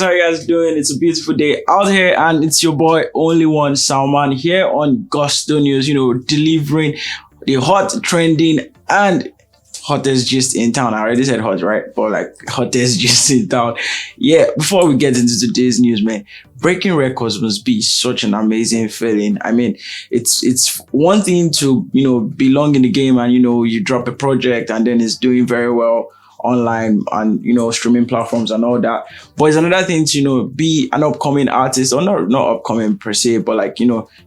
How you guys doing? It's a beautiful day out here, and it's your boy Only One Salman here on Gusto News, delivering the hot, trending, and hottest gist in town. I already said hot, right? But like hottest gist in town. Yeah, before we get into today's news, man, breaking records must be such an amazing feeling. I mean, it's one thing to, belong in the game and, you drop a project and then it's doing very well online and streaming platforms and all that, but it's another thing to be an upcoming artist, or not upcoming per se, but like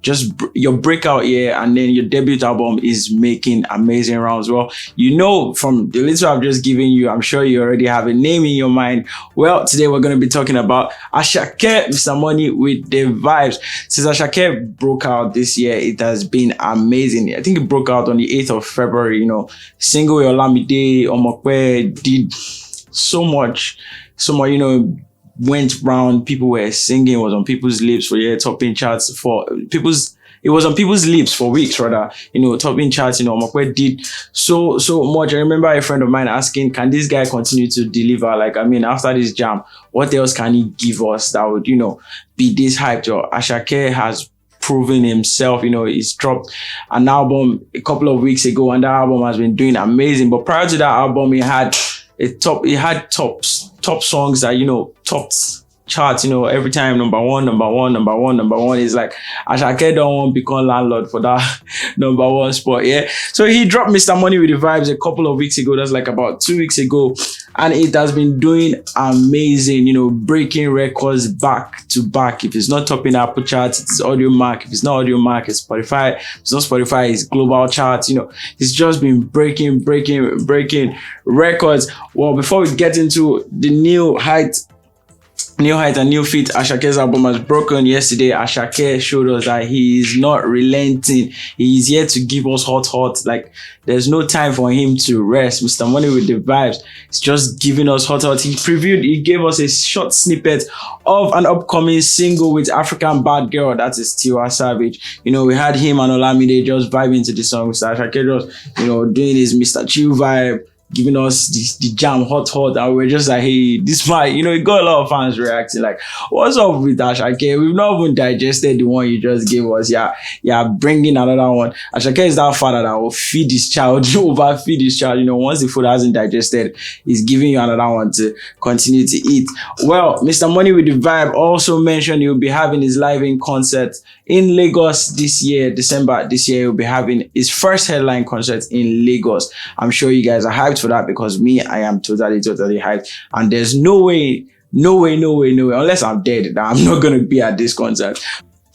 just your breakout year and then your debut album is making amazing rounds. Well, from the little I've just given you, I'm sure you already have a name in your mind. Well, today we're going to be talking about Asake, Mr. Money with the vibes. Since Asake broke out this year, it has been amazing. I think it broke out on the 8th of February. Single Olamide Omokwe did so much, went round. People were singing, was on people's lips for topping charts it was on people's lips for weeks, rather, topping charts. Omokwe did so much. I remember a friend of mine asking, can this guy continue to deliver? Like, I mean, after this jam, what else can he give us that would, be this hyped? Asake has proven himself. He's dropped an album a couple of weeks ago and that album has been doing amazing. But prior to that album, it had top songs that topped charts, every time. Number one is like Asake don't want to become landlord for that number one spot. Yeah, so he dropped Mr. Money with the Vibes a couple of weeks ago. That's like about 2 weeks ago, and it has been doing amazing, breaking records back to back. If it's not topping Apple charts, it's Audio Mac. If it's not Audio Mac, it's Spotify. If it's not Spotify, it's global charts. It's just been breaking records. Well, before we get into the new height and new feat Asake's album has broken yesterday, Asake showed us that he is not relenting. He is here to give us hot. Like, there's no time for him to rest. Mr. Money with the Vibes is just giving us hot. He gave us a short snippet of an upcoming single with African Bad Girl, that is Tiwa Savage. We had him and Olamide just vibing to the song. Mr. Asake just, doing his Mr. Chill vibe, giving us the jam hot, and we're just like, hey, this might, it got a lot of fans reacting like, what's up with Asake? We've not even digested the one you just gave us. Yeah, bringing another one. Asake is that father that will feed his child, overfeed his child. Once the food hasn't digested, he's giving you another one to continue to eat. Well, Mr. Money with the Vibe also mentioned he'll be having his live in concert in Lagos this year, December this year. He'll be having his first headline concert in Lagos. I'm sure you guys are hyped for that, because me, I am totally hyped, and there's no way, unless I'm dead, that I'm not gonna be at this concert.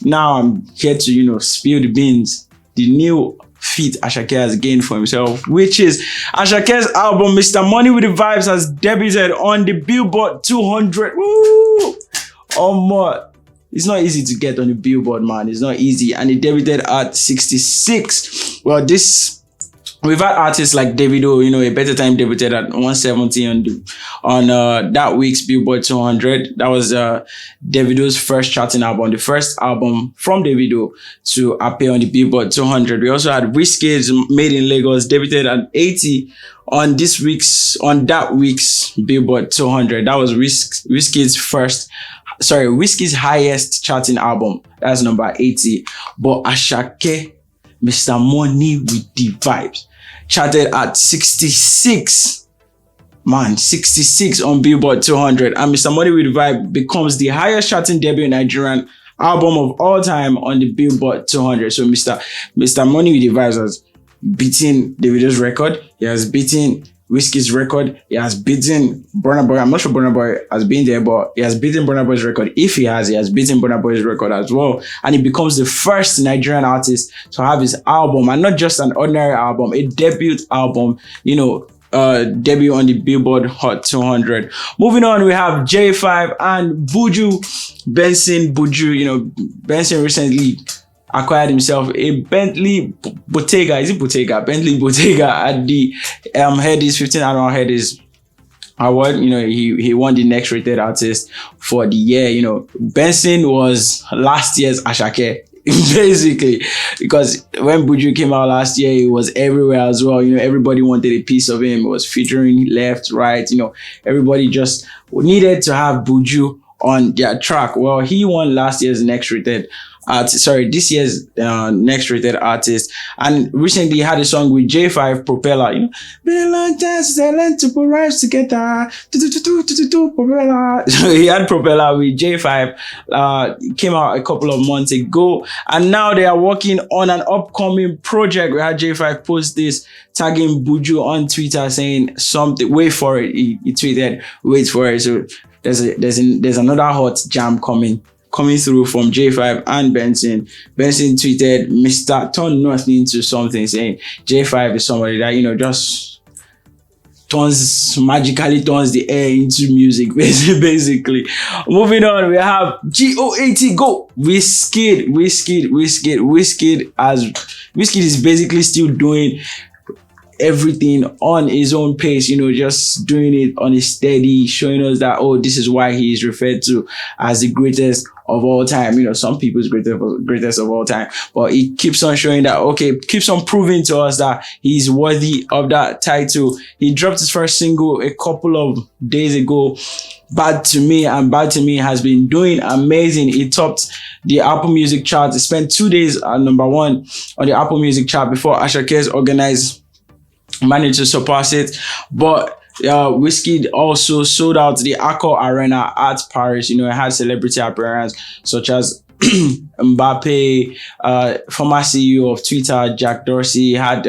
Now I'm here to spill the beans. The new feat Asake has gained for himself, which is Asake's album Mr. Money with the Vibes has debuted on the BillBoard 200. Woo! More. It's not easy to get on the BillBoard, man. It's not easy, and it debuted at 66. Well, we've had artists like Davido, A Better Time debuted at 170 on that week's BillBoard 200. That was Davido's first charting album, the first album from Davido to appear on the BillBoard 200. We also had WIZKID's Made in Lagos debuted at 80 on that week's BillBoard 200. That was WIZKID's highest charting album. That's number 80. But Asake, Mr. Money with the Vibes, charted at 66. Man, 66 on BillBoard 200. And Mr. Money with the Vibe becomes the highest charting debut Nigerian album of all time on the BillBoard 200. So Mr. Money with the Vibes has beaten Davido's record. He has beaten WIZKID's record. He has beaten Burna Boy. I'm not sure Burna Boy has been there, but he has beaten Burna Boy's record. If he has beaten Burna Boy's record as well. And he becomes the first Nigerian artist to have his album, and not just an ordinary album, a debut album, debut on the BillBoard Hot 200. Moving on, we have Jae5 and Benson Buju. Benson recently acquired himself a Bentley Bottega. Is it Bottega? Bentley Bottega at the Headies 15 Annual Headies Award. He won the next rated artist for the year. Benson was last year's Asake. basically, because when Buju came out last year, he was everywhere as well. You know, everybody wanted a piece of him. It was featuring left, right. You know, everybody just needed to have Buju on their track. Well, he won last year's Next Rated Artist, this year's Next Rated Artist, and recently he had a song with Jae5, Propeller. Been a long time since I learned to put rhymes together. Propeller. So he had Propeller with Jae5. Came out a couple of months ago, and now they are working on an upcoming project. We had Jae5 post this, tagging Buju on Twitter, saying something. Wait for it. He tweeted, "Wait for it." So there's another hot jam coming through from Jae5 and Benson. Benson tweeted, "Mr. Turn nothing into something," saying Jae5 is somebody that, just magically turns the air into music, basically. Moving on, we have GOAT go. WIZKID is basically still doing everything on his own pace, just doing it on a steady, showing us that, this is why he is referred to as the greatest of all time. Some people's greatest of all time, but he keeps on showing that, keeps on proving to us that he's worthy of that title. He dropped his first single a couple of days ago, Bad to Me, and Bad to Me has been doing amazing. It topped the Apple Music chart. It spent 2 days at #1 on the Apple Music chart before Asake's managed to surpass it. But WIZKID also sold out the Accor Arena at Paris. It had celebrity appearances such as Mbappe, former CEO of Twitter, Jack Dorsey, had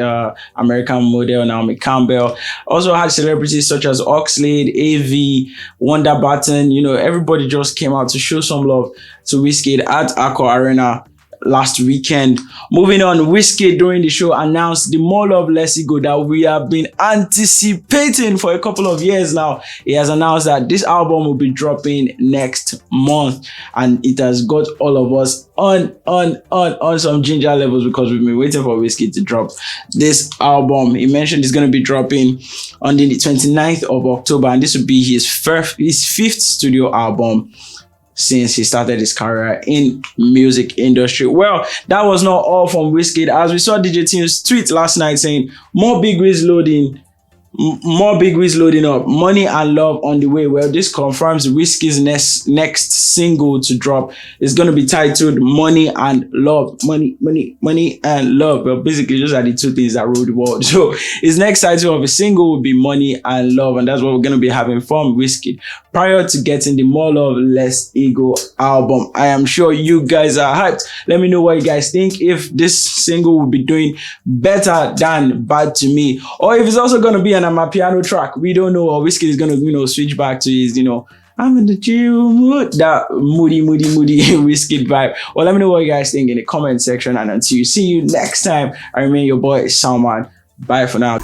American model Naomi Campbell. Also had celebrities such as Oxlade, AV, Wonder Button. Everybody just came out to show some love to WIZKID at Accor Arena last weekend. Moving on, WIZKID during the show announced the More Love Less Ego that we have been anticipating for a couple of years now. He has announced that this album will be dropping next month, and it has got all of us on some ginger levels, because we've been waiting for WIZKID to drop this album. He mentioned it's going to be dropping on the 29th of October, and this will be his fifth studio album since he started his career in music industry. Well, that was not all from WIZKID, as we saw DJ Tim's tweet last night saying more big wigs loading up, Money and Love on the way. Well, this confirms WIZKID's next single to drop is going to be titled Money and Love. Money and Love. Well, basically those are the two things that rule the world. So his next title of a single will be Money and Love, and that's what we're going to be having from WIZKID prior to getting the More Love Less Ego album. I am sure you guys are hyped. Let me know what you guys think, if this single will be doing better than Bad to Me, or if it's also going to be an Amapiano track. We don't know, or WIZKID is going to switch back to his I'm in the chill mood, that moody WIZKID vibe. Well, let me know what you guys think in the comment section, and until see you next time, I remain your boy Salman. Bye for now.